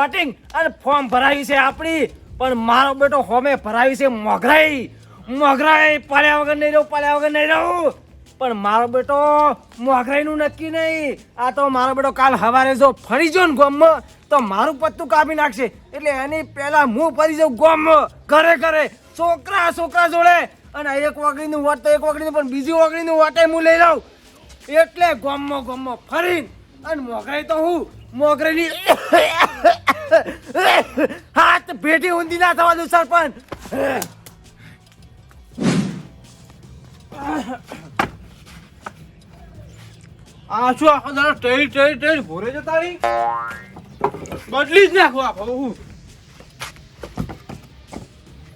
Voting અને form ભરાવી છે આપણી, પણ મારો બેટો હોમે ભરાવી છે મોગરાઈ. મોગરાઈ પાડ્યા વગર નહીં રહું. પણ મારો બેટો મોગરાઈનું નક્કી નહીં. આ તો મારો બેટો કાલ સવારે જો ફરી જો ને ગામમાં તો મારું પત્તું કાપી નાખશે. એટલે એની પહેલા હું ફરી જાઉં ગામમાં ઘરે છોકરા જોડે, અને એક વાગડીનું વોટ તો એક વાગડીનું, પણ બીજી વાગડીનું વોટે હું લઈ લઉં. એટલે ગામમાં ફરીને અને મોગરાઈ તો હું મોગરાઈની હાથ ભેટી ઊંધી ના થવા દઉં સરપંચ. આ શું આખો દાડો ટેરી ભોરે જતા રહી? બદલી જ નાખો આખો.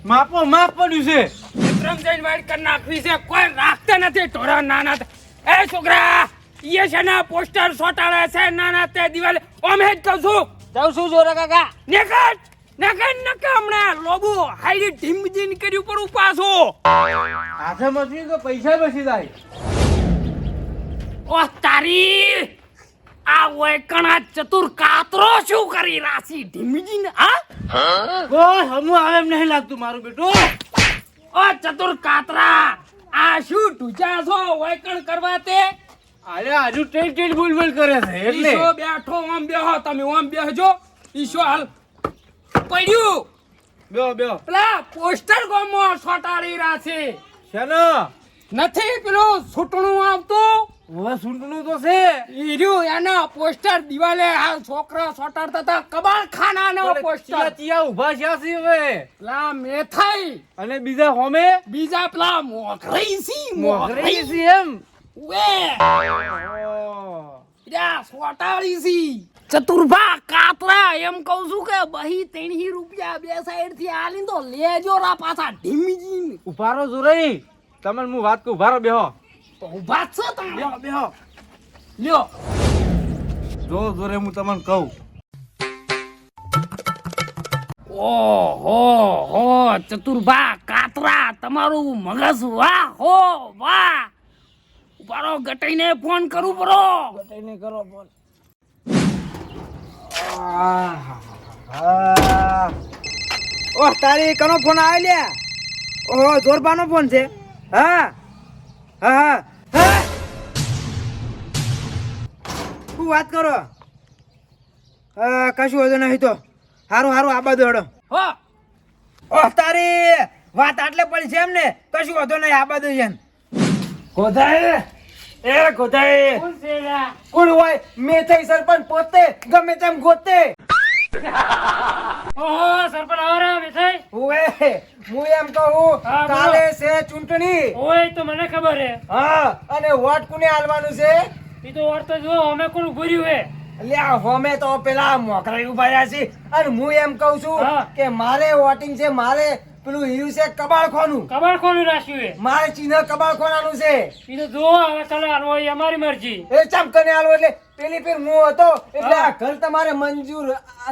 માપ પડ્યું છે. વિક્રમ જઈને વાઈટ કરી નાખવી છે. કોઈ રાખતા નથી ઢોરા નાના. એ છોકરા, એ છે ને પોસ્ટર સોટાડે છે નાના તે દિવાલે. ઓમે જ કહું છું. જાઉં છું જોરા કાકા. નકે હમણાં લોબુ હાઈડી ઢીમજીન કર્યું પર ઉપાસો. હાથે મચી તો પૈસા બસી જાય. ઓ તારી આ વૈકણા ચતુર કાતરો શું કરી રાશી ઢીમજીન? હા કોઈ હમું આવે એમ નહીં લાગતું મારું બેટું. ઓ ચતુર કાતરા, આ શું ઢૂચા છો વૈકણ કરવા તે? અરે આજુ ટેટ બોલ કરે છે એટલે. ઈશો બેઠો ઓમ બેહો, તમે ઓમ બેહજો. ઈશો હાલ પડ્યું. બેહો પેલા પોસ્ટર ગોમો સોટાડી રાશે. શેનો? નથી પેલું છૂટણું આવતું. હવે સુંટનું તો છે. ઈર્યું એના પોસ્ટર દિવાલે આ છોકરા સોટાડતા હતા. કબાળખાનાનો પોસ્ટર. ચિયા ઉભા છે હવે. પેલા મેથાઈ અને બીજા હોમે બીજા પેલા મોગરાઈ મોગરાઈ છે એમ. Way સોટાડી C ચતુરભા કાતરા. એમ કહું છું કે બહી 3 રૂપિયા બે સાઈડ થી આલી તો લેજો રા પાછા ઢીમજી. ઉભારો જોરઈ તમને હું વાત કહું. ઉભારો બેહો. તો ઉભા જ છે તમે. બેહો લ્યો જોરે હું તમને કહું. ઓહો ચતુરભા કાતરા, તમારું મગજ વાહ હો વાહ. ઉભારો ગટાઈને ફોન કરું પરો. ગટાઈને કરો ફોન. ઓહ તારી કનો ફોન આવે લે? ઓહો જોરબાનો ફોન છે. હા શું વાત કરો? કશું વધુ નહીં તો હારું આ બાજુ હડો. હો ઓહ તારી વાત આટલે પડી છે એમ ને? કશું વધુ નહીં આ બાજુ છે. ગોધાઈ કોણ છે લા? કોણ હોય? મેં થઈ સરપંચ પોતે ગમે તેમ ગોતે. ઓહો સરપંચ આવરા મિઠાઈ. ઓએ હું એમ કહું હા, બોલો. કાલે છે ચૂંટણી. ઓય તો મને ખબર હે. હા અને વોટ કોને આલવાનું છે? ઈ તો વાર તો જો અમે કોણ ભર્યું હે. લ્યા હોમે તો પેલા મોકરાઈ ઉભા રહ્યા છે. અને હું એમ કહું છું હા. કે મારે વોટિંગ છે. મારે પેલું હીરું છે કબાળખોનું. કબાડ કોનું રાખ્યું હે? મારે ચિહ્ન કબાળખોનાનું છે. ઈ તો જો હવે ચાલે હાલવો ઈ અમારી મરજી. એ ચમકને આલો એટલે પેલી ફેર હું હતો એટલે આ ઘર તમારે મંજૂર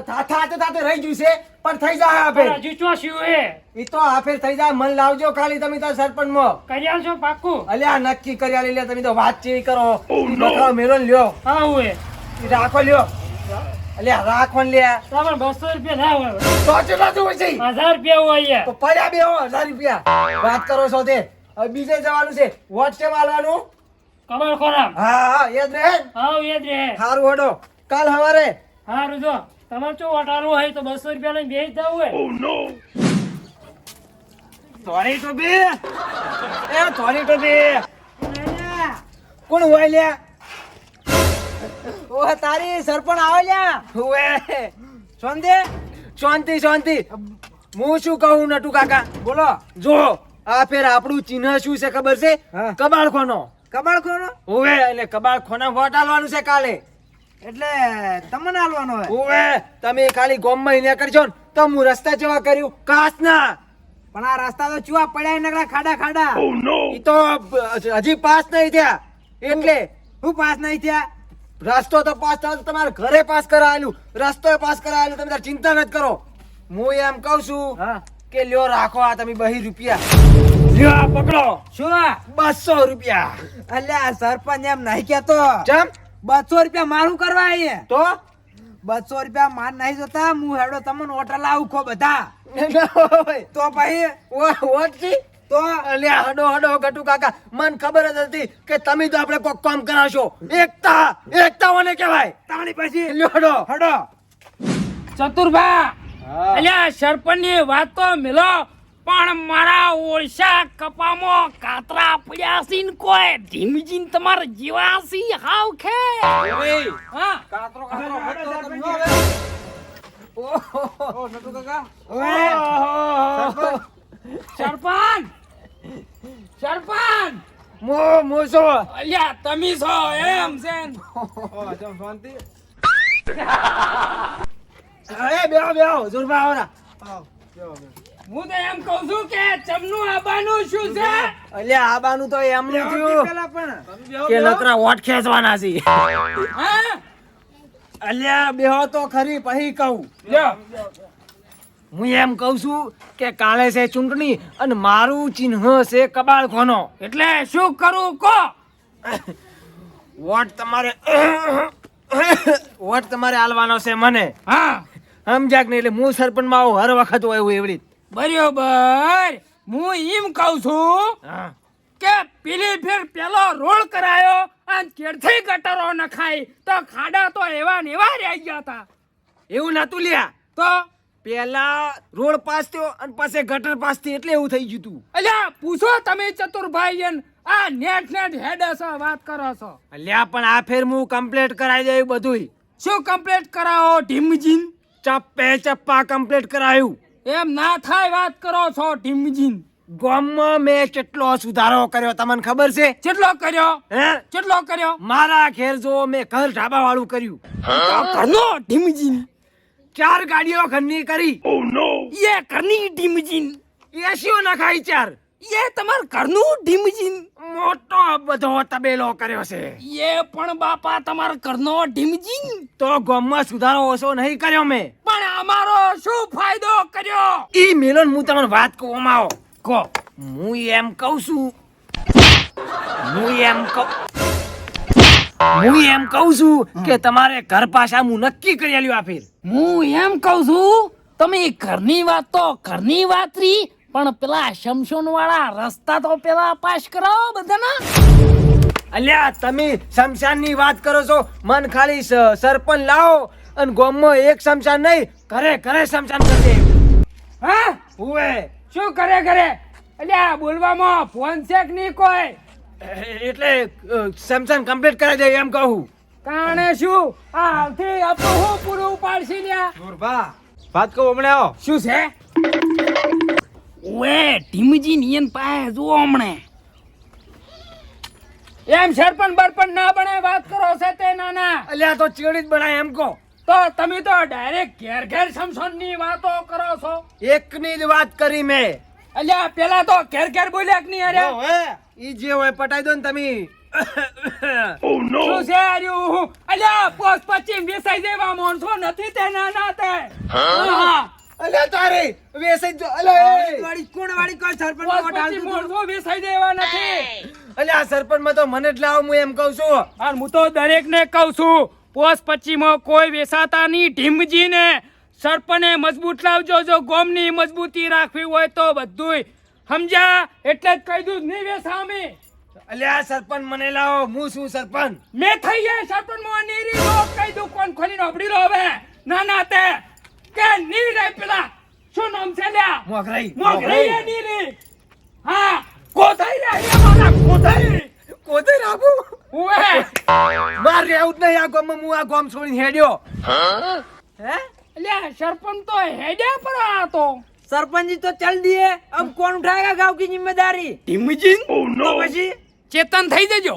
થાતે રહી ગયું છે, પણ થઈ જાય આ ફેર. પણ હજુ ચોસ્યું હે. ઈ તો આ ફેર થઈ જાય. મન લાવજો ખાલી તમે તો સરપંચ માં. કરી આલશો પાક્કું? અલ્યા નક્કી કરી આલી લે. તમે તો વાત ચેવી કરો. ઈ બકરો મેરો ને લ્યો. હા હોય. ઈ રાખો લ્યો. અલ્યા રાખો ને લ્યા. તમારે 200 રૂપિયા ના હોય. તો કેટલા જોવે છે? 1000 રૂપિયા હોય તો પડ્યા બે 1000 રૂપિયા. વાત કરો છો તે. હવે બીજે જવાનું છે. વોટ કેમ આલવાનું? કબાડ ખોરામ. હા યાદ રહે. હા યાદ રહે. સારું હડો કાલ સવારે. હા રૂજો તમારે ચો વટારવું હોય તો 200 રૂપિયા લઈને બેસી જવું હોય. થોડી તો બે કોણ હોય લ્યા? ઓહ તારી સરપંચ આવે લ્યા. ઓએ શાંતિ. હું શું કહું નટુ કાકા? બોલો. જો આ ફેર આપણું ચિહ્ન શું છે ખબર છે? કબાળખોનો. ઓવે એટલે કબાળખોના વોટ આલવાનું છે કાલે. એટલે તમને આલવાનો હોય? ઓવે તમે ખાલી ગોમમાં ઇને કરજો ને તો હું રસ્તા જેવા કર્યું કાસના. પણ આ રસ્તા તો ચુઆ પડ્યા નકરા ખાડા. ઈ તો હજી પાસ નહીં થયા. એટલે હું પાસ નહીં થયા? રસ્તો તો પાસ થયો તો તમારે ઘરે પાસ કરાયેલું, રસ્તો પાસ કરાયેલું. તમે તાર ચિંતા નથી કરો. હું એમ કહું છું કે લ્યો રાખો આ તમે 2 રૂપિયા. લ્યો આ પકડો. શું? 200 રૂપિયા. અલ્યા સરપંચ એમ નહીં કેતો. ચમ 200 રૂપિયા મારું કરવા અહીંયા તો ₹200 માન નહીં જોતા હું હેડો તમને હોટલ આવું ખો બધા તો ભાઈ ઓટજી તો અલ્યા હડો હડો ગટુ કાકા મન ખબર જ હતી કે તમે તો આપણે કોક કામ કરાવશો. એકતા ઓને કહેવાય. તાણી પછી લ્યો હડો. હડો ચતુરભા અલ્યા સરપંચની વાત તો મિલો પણ મારા ઓળશા કપામાં કાતરા પડ્યા છે ને કોઈ ધીમજીન તમાર જીવા સી હાવ ખે હા કાતરો કાતરો ઓ નટુ કાકા સરપંચ સરપંચ મો છો અલ્યા તમે છો એમ છે ઓ જમ શાંતિ એ બેહો જોરબા આવરા. આવ કેવો બે હું તો એમ કહું છું કે ચમનું આબાનું શું છે અલ્યા આબાનું તો એમનું થયું પેલા પણ કે નકરા વોટ ખેંચવાના છે. હા અલ્યા બેહો તો ખરી પછી કહું. લ્યો હું એમ કહું છું કે કાલે છે ચૂંટણી અને મારું ચિહ્ન છે કબાળખોનો. એટલે શું કરું કો વોટ તમારે આલવાનો છે મને. હા સમજ્યા કે નહીં? એટલે હું સરપંચમાં આવું હર વખત હોય એવું એવડી. બરોબર હું એમ કહું છું હા કે પેલી ફેર પેલો રોડ કરાયો અને કેરથી ગટરો નખાઈ તો ખાડા તો એવા ને એવા રહી ગયા હતા એવું નતું લ્યા. તો પેલા રોડ પાસ થયો અને પછી ગટર પાસ થઈ એટલે એવું થઈ ગયું તું. અલ્યા પૂછો તમે ચતુરભાઈ એન આ નેટ હેડે છો વાત કરો છો અલ્યા પણ આ ફેર હું કમ્પ્લીટ કરાવી દઉં બધુંય. શું કમ્પ્લીટ કરાવો ઢીમજીન ચપ્પા કમ્પ્લીટ કરાયું. એમ ના થાય વાત કરો છો ઢીમજીન ગામમાં મેં કેટલો સુધારો કર્યો તમને ખબર છે? કેટલો કર્યો હે કેટલો કર્યો મારા ઘેર જો મેં ઘર ઢાબા વાળું કર્યું. તો ઘરનો ઢીમજીન 4 ગાડીઓ ઘરની કરી. એ ઘરની ઢીમજીન એસીઓ નખાઈ 4. એ તમાર ઘરનું ઢીમજીન મોટો બધો તબેલો કર્યો છે. એ પણ બાપા તમાર ઘરનો ઢીમજીન તો ગામમાં સુધારો ઓછો નહીં કર્યો મેં. પણ અમારો શું ફાયદો કર્યો ઈ મેલન હું તમને વાત કહું આવો. કો હું એમ કહું છું કે તમારે ઘર પાછા હું નક્કી કરી આલ્યું આ ફેર. હું એમ કહું છું તમે ઘરની વાત તો ઘરની વાત રી પણ પેલા શમશોન વાળા રસ્તા તો પેલા પાસ કરાવો બધાના અલ્યા તમે શમશાનની વાત કરો છો. મન ખાલી સરપંચ લાવો અને ગામમાં એક શમશાન નહીં ઘરે શમશાન કરી દે. હા હુએ શું કરે અલ્યા બોલવામાં ફોન છે કે નહીં કોઈ એટલે શમશાન કમ્પ્લીટ કરાવી દે એમ કહું. કારણે શું આ હાલથી આપણું હું પૂરું પાડશી લ્યા જોરબા વાત કહું હમણે આવો શું છે ઓએ ટીમજી નિયન પાસે જો હમણે એમ સરપંચ બરપંચ ના બને વાત કરો છે તે નાના અલ્યા તો ચેડી જ બનાય એમ કહો. તો તમે તો ડાયરેક્ટ ઘેર સમસોન ની વાતો કરો છો એકની જ વાત કરી મેં. અલ્યા પેલા તો ઘેર બોલ્યા કે નહીં અરે ઈ જે હોય પટાઈ દો ને તમે. શું છે આર્યું અલ્યા પોસ પશ્ચિમ વેસાઈ જેવા માણસો નથી તે નાના તે હા અલ્યા તારે વેસાઈ જો. અલ્યા એ. વાળી કોણ વાળી કોઈ સરપંચ પોસ વોટ પશ્ચિમ આલતું હતું? માણસો વેસાઈ જેવા નથી અલ્યા આ સરપંચમાં તો મને જ લાવો હું એમ કહું છું. અને હું તો દરેક ને કહું છું પોસ પશ્ચિમમાં કોઈ વેસાતા નહીં ઢીમજી ને સરપંચે મજબૂત લાવજો જો ગોમની મજબૂતી રાખવી હોય તો બધુંય સમજ્યા એટલે જ કહી દઉં નહીં વેસામે અલ્યા સરપંચ મને લાવો હું શું સરપંચ. મેં થઈ જાય સરપંચ માં નીરી લો કહી દઉં કોણ ખોલી નોબડી લો હવે ના તે કે ની રે પેલા શું નામ છે લ્યા મોગરાઈ એ નીરી હા કોથાઈ રે એ મારા કોથાઈ કોતે રાખું ઓએ માર રહેવું જ નહીં આ ગામમાં. હું આ ગામ છોડીને હેડ્યો. હે લ્યા સરપંચ તો હેડ્યા પર આ તો सरपंच जी तो चल दिए अब कौन उठाएगा गांव की जिम्मेदारी ઢીમજી तो પછી ચેતન થઈ જજો